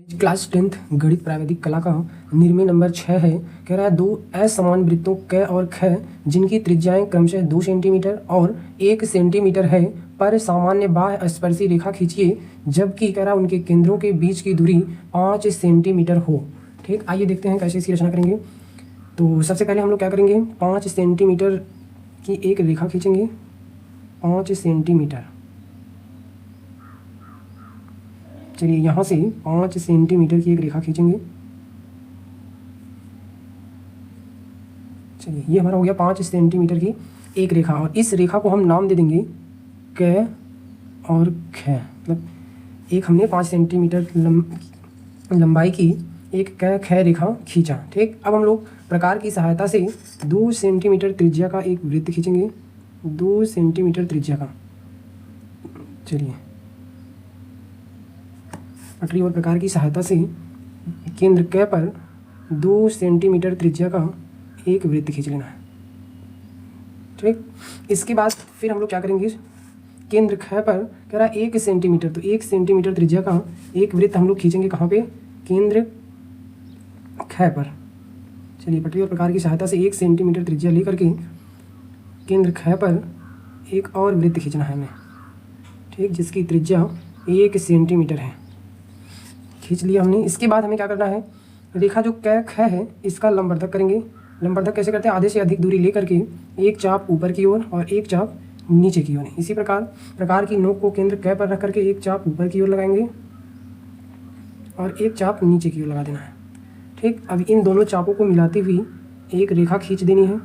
Class 10th गणित प्रावैधिक कला का निर्णय नंबर 6 है। कह रहा है दो असमान वृत्तों क और ख जिनकी त्रिज्याएं क्रमशः 2 सेंटीमीटर और 1 सेंटीमीटर है पर सामान्य बाह्य स्पर्शी रेखा खींचिए, जबकि कह रहा है उनके केंद्रों के बीच की दूरी 5 सेंटीमीटर हो। ठीक, आइए देखते हैं कैसे इसकी रचना करेंगे। तो सबसे पहले हम लोग क्या करेंगे, 5 सेंटीमीटर की एक रेखा खींचेंगे। 5 सेंटीमीटर, चलिए यहाँ से 5 सेंटीमीटर की एक रेखा खींचेंगे। चलिए ये हमारा हो गया 5 सेंटीमीटर की एक रेखा, और इस रेखा को हम नाम दे देंगे क और ख। मतलब एक हमने 5 सेंटीमीटर लंबाई की एक क ख रेखा खींचा। ठीक, अब हम लोग प्रकार की सहायता से 2 सेंटीमीटर त्रिज्या का एक वृत्त खींचेंगे। 2 सेंटीमीटर त्रिज्या का, चलिए पटरी और प्रकार की सहायता से केंद्र क पर 2 सेंटीमीटर त्रिज्या का एक वृत्त खींच लेना है। ठीक, इसके बाद फिर हम लोग क्या करेंगे, केंद्र ख पर कह रहा है 1 सेंटीमीटर, तो 1 सेंटीमीटर त्रिज्या का एक वृत्त हम लोग खींचेंगे। कहाँ पे, केंद्र ख पर। चलिए पटरी और प्रकार की सहायता से 1 सेंटीमीटर त्रिज्या लेकर के केंद्र ख पर एक और वृत्त खींचना है हमें। ठीक, जिसकी त्रिज्या 1 सेंटीमीटर है, खींच लिया हमने। इसके बाद हमें क्या करना है, रेखा जो क ख है इसका लंबवर्धक करेंगे। लंबवर्धक कैसे करते हैं, आधे से अधिक दूरी लेकर के एक चाप ऊपर की ओर और एक चाप नीचे की ओर। इसी प्रकार की नोक को केंद्र क पर रख करके एक चाप ऊपर की ओर लगाएंगे और एक चाप नीचे की ओर लगा देना है। ठीक, अब इन दोनों चापों को मिलाती हुई एक रेखा खींच देनी है।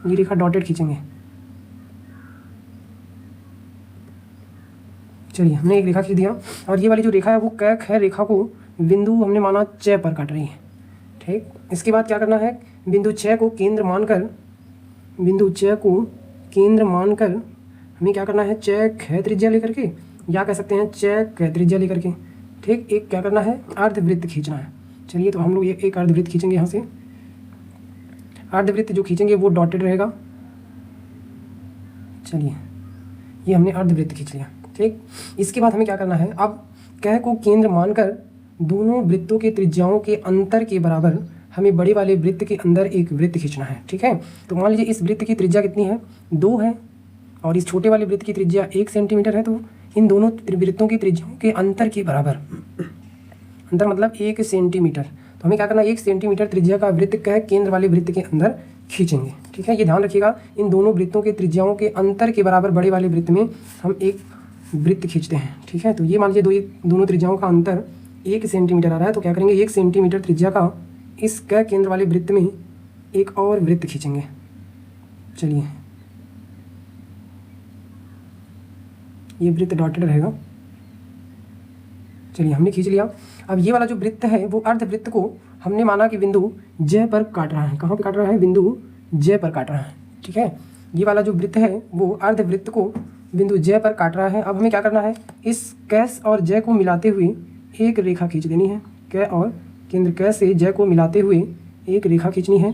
ये रेखा डॉटेड खींचेंगे। चलिए हमने एक रेखा खींच दिया, और ये वाली जो रेखा है वो क ख रेखा को बिंदु हमने माना च पर काट रही है। ठीक, इसके बाद क्या करना है, बिंदु च को केंद्र मानकर हमें क्या करना है, च ख त्रिज्या लेकर के, या कह सकते हैं च क त्रिज्या लेकर के। ठीक, एक क्या करना है, अर्धवृत्त खींचना है। चलिए तो हम लोग एक अर्धवृत्त खींचेंगे। यहाँ से अर्धवृत्त जो खींचेंगे वो डॉटेड रहेगा। चलिए ये हमने अर्धवृत्त खींच लिया। ठीक, इसके बाद हमें क्या करना है, अब क को केंद्र मानकर दोनों वृत्तों के त्रिज्याओं के अंतर के बराबर हमें बड़े वाले वृत्त के अंदर एक वृत्त खींचना है। ठीक है, तो मान लीजिए इस वृत्त की त्रिज्या कितनी है, 2 है, और इस छोटे वाले वृत्त की त्रिज्या 1 सेंटीमीटर है। तो इन दोनों वृत्तों की त्रिज्याओं के अंतर के बराबर, अंतर मतलब 1 सेंटीमीटर, तो हमें क्या करना है, 1 सेंटीमीटर त्रिज्या का वृत्त क केंद्र वाले वृत्त के अंदर खींचेंगे। ठीक है, ये ध्यान रखिएगा, इन दोनों वृत्तों के त्रिज्याओं के अंतर के बराबर बड़े वाले वृत्त में हम एक वृत्त खींचते हैं। ठीक है, तो ये मान लीजिए दोनों त्रिज्याओं का अंतर 1 सेंटीमीटर आ रहा है, तो क्या करेंगे, 1 सेंटीमीटर त्रिज्या का इस क केंद्र वाले वृत्त में एक और वृत्त खींचेंगे। चलिए ये वृत्त डॉटेड रहेगा। चलिए हमने खींच लिया। अब ये वाला जो वृत्त है वो अर्धवृत्त को हमने माना कि बिंदु ज पर काट रहा है। कहाँ पे काट रहा है, बिंदु ज पर काट रहा है। ठीक है, ये वाला जो वृत्त है वो अर्धवृत्त को बिंदु ज पर काट रहा है। अब हमें क्या करना है, इस क और ज को मिलाते हुए एक रेखा खींच देनी है। क और केंद्र क से ज को मिलाते हुए एक रेखा खींचनी है,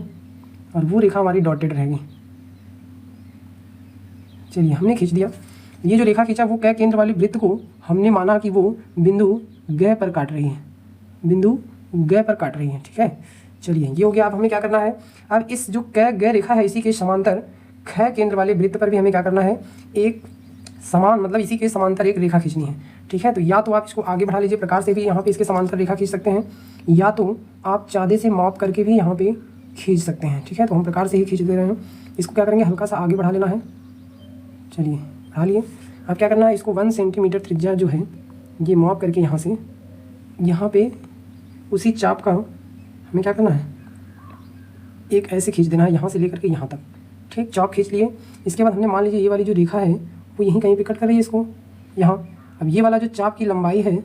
और वो रेखा हमारी डॉटेड रहेगी। चलिए हमने खींच दिया। ये जो रेखा खींचा वो क केंद्र वाले वृत्त को हमने माना कि वो बिंदु ग पर काट रही है, बिंदु ग पर काट रही है। ठीक है, चलिए ये हो गया। अब हमें क्या करना है, अब इस जो क ग रेखा है इसी के समांतर ख केंद्र वाले वृत्त पर भी हमें क्या करना है, एक समान मतलब इसी के समांतर एक रेखा खींचनी है। ठीक है, तो या तो आप इसको आगे बढ़ा लीजिए, प्रकार से भी यहाँ पे इसके समांतर रेखा खींच सकते हैं, या तो आप चाँदे से माप करके भी यहाँ पे खींच सकते हैं। ठीक है, तो हम प्रकार से ही खींच दे रहे हैं। इसको क्या करेंगे, हल्का सा आगे बढ़ा लेना है। चलिए बढ़ा लिए। अब क्या करना है, इसको 1 सेंटीमीटर त्रिज्या जो है ये माप करके यहाँ से यहाँ पे उसी चाप का हमें क्या करना है, एक ऐसे खींच देना है यहाँ से लेकर के यहाँ तक। ठीक, चाप खींच लिए। इसके बाद हमने मान लीजिए ये वाली जो रेखा है वो यहीं कहीं पे कट कर रही है इसको यहाँ। अब ये वाला जो चाप की लंबाई है,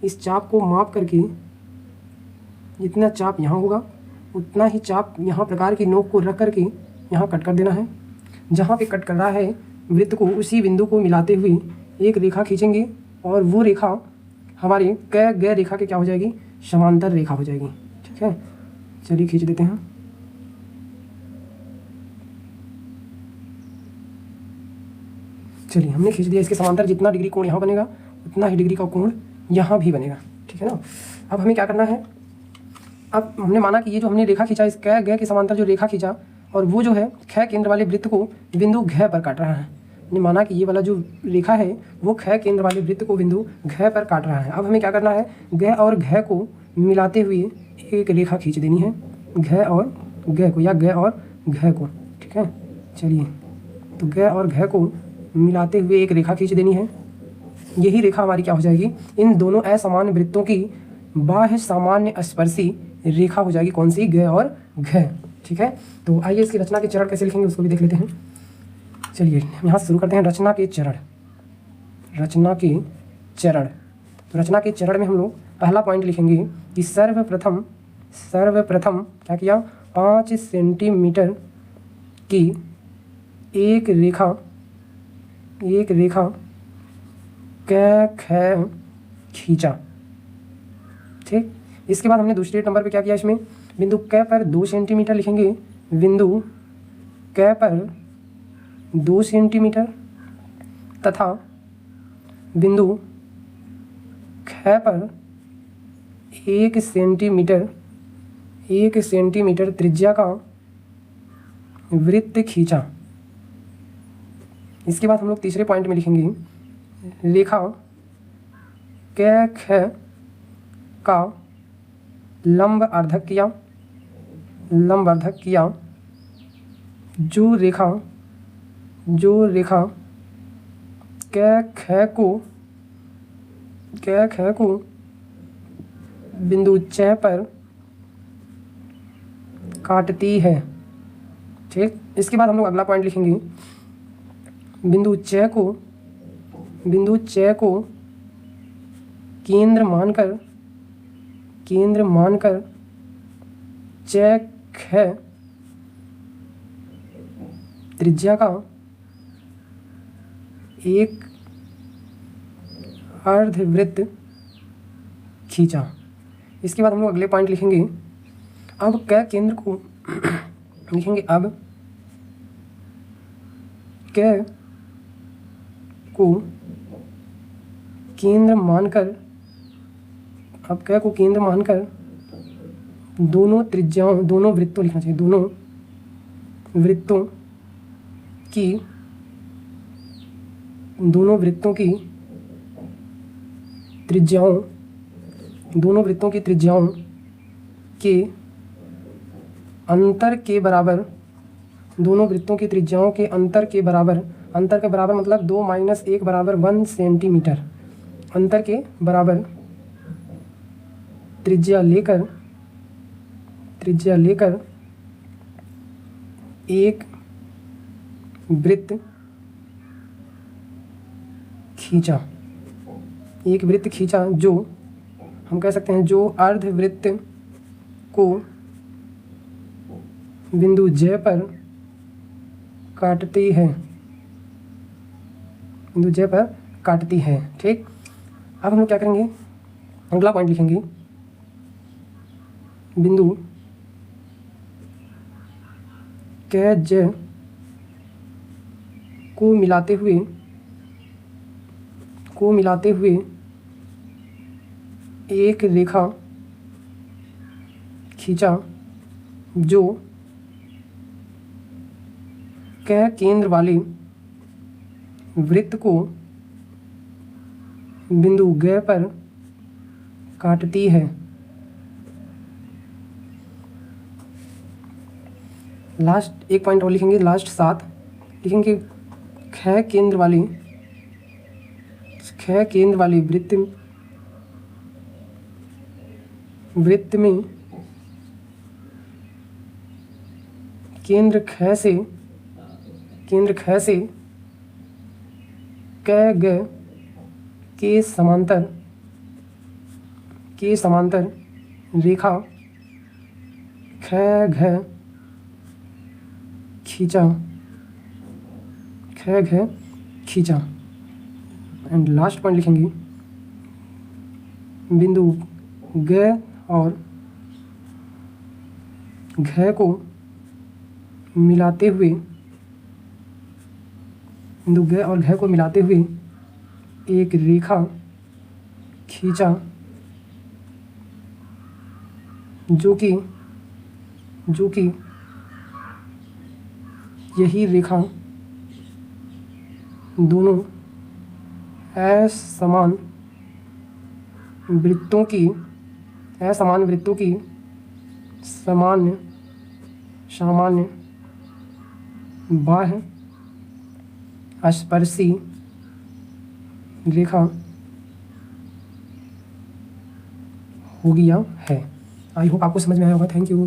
इस चाप को माप करके जितना चाप यहाँ होगा उतना ही चाप यहाँ प्रकार की नोक को रख करके यहाँ कट कर देना है। जहाँ पे कट कर रहा है वृत्त को उसी बिंदु को मिलाते हुए एक रेखा खींचेंगे, और वो रेखा हमारे क ग रेखा के क्या हो जाएगी, समांतर रेखा हो जाएगी। ठीक है, चलिए खींच देते हैं। चलिए हमने खींच दिया। इसके समांतर जितना डिग्री कोण यहाँ बनेगा उतना ही डिग्री का कोण यहाँ भी बनेगा, ठीक है ना। अब हमें क्या करना है, अब हमने माना कि ये जो हमने रेखा खींचा, इस कै गै के समांतर जो रेखा खींचा और वो जो है ख केंद्र वाले वृत्त को बिंदु घ पर काट रहा है। हमने माना कि ये वाला जो रेखा है वो ख केंद्र वाले वृत्त को बिंदु घ पर काट रहा है। अब हमें क्या करना है, घ और घ को मिलाते हुए एक रेखा खींच देनी है, घ और घ को या घ और घ को, ठीक है। चलिए तो घ और घ को मिलाते हुए एक रेखा खींच देनी है। यही रेखा हमारी क्या हो जाएगी, इन दोनों असमान वृत्तों की बाह्य सामान्य स्पर्शी रेखा हो जाएगी। कौन सी, घ और घ, ठीक है। तो आइए इसकी रचना के चरण कैसे लिखेंगे उसको भी देख लेते हैं। चलिए यहाँ शुरू करते हैं रचना के चरण। रचना के चरण, तो रचना के चरण में हम लोग पहला पॉइंट लिखेंगे कि सर्वप्रथम क्या किया, 5 सेंटीमीटर की एक रेखा क ख खींचा, ठीक। इसके बाद हमने दूसरे नंबर पे क्या किया, इसमें बिंदु क पर 2 सेंटीमीटर लिखेंगे, बिंदु क पर 2 सेंटीमीटर तथा बिंदु ख पर 1 सेंटीमीटर त्रिज्या का वृत्त खींचा। इसके बाद हम लोग तीसरे पॉइंट में लिखेंगे रेखा क ख का लंब अर्धक किया, जो रेखा क ख को बिंदु च पर काटती है, ठीक। इसके बाद हम लोग अगला पॉइंट लिखेंगे बिंदु च को केंद्र मानकर च ख त्रिज्या का एक अर्धवृत्त खींचा। इसके बाद हम लोग अगले पॉइंट लिखेंगे, अब क केंद्र को लिखेंगे, अब क को केंद्र मानकर, अब क को केंद्र मानकर दोनों वृत्तों लिखना चाहिए, दोनों वृत्तों की त्रिज्याओं के अंतर के बराबर, दोनों वृत्तों की त्रिज्याओं के अंतर के बराबर मतलब 2 - 1 बराबर 1 सेंटीमीटर, अंतर के बराबर त्रिज्या लेकर एक वृत्त खींचा, जो हम कह सकते हैं जो अर्धवृत्त को बिंदु J पर काटती है, ठीक। अब हम लोग क्या करेंगे, अगला पॉइंट लिखेंगे बिंदु क j को मिलाते हुए एक रेखा खींचा, जो क केंद्र वाले वृत्त को बिंदु ग पर काटती है। लास्ट एक पॉइंट और लिखेंगे, लास्ट 7 लिखेंगे ख केंद्र वाले वृत्त में केंद्र ख से क ग के समांतर रेखा ख घ खींचा। एंड लास्ट पॉइंट लिखेंगे बिंदु ग और घ को मिलाते हुए बिंदु ग और घ को मिलाते हुए एक रेखा खींचा जो कि यही रेखा दोनों असमान वृत्तों की सामान्य बाह्य स्पर्शी रेखा हो गया है। आई होप आपको समझ में आया होगा। Thank you.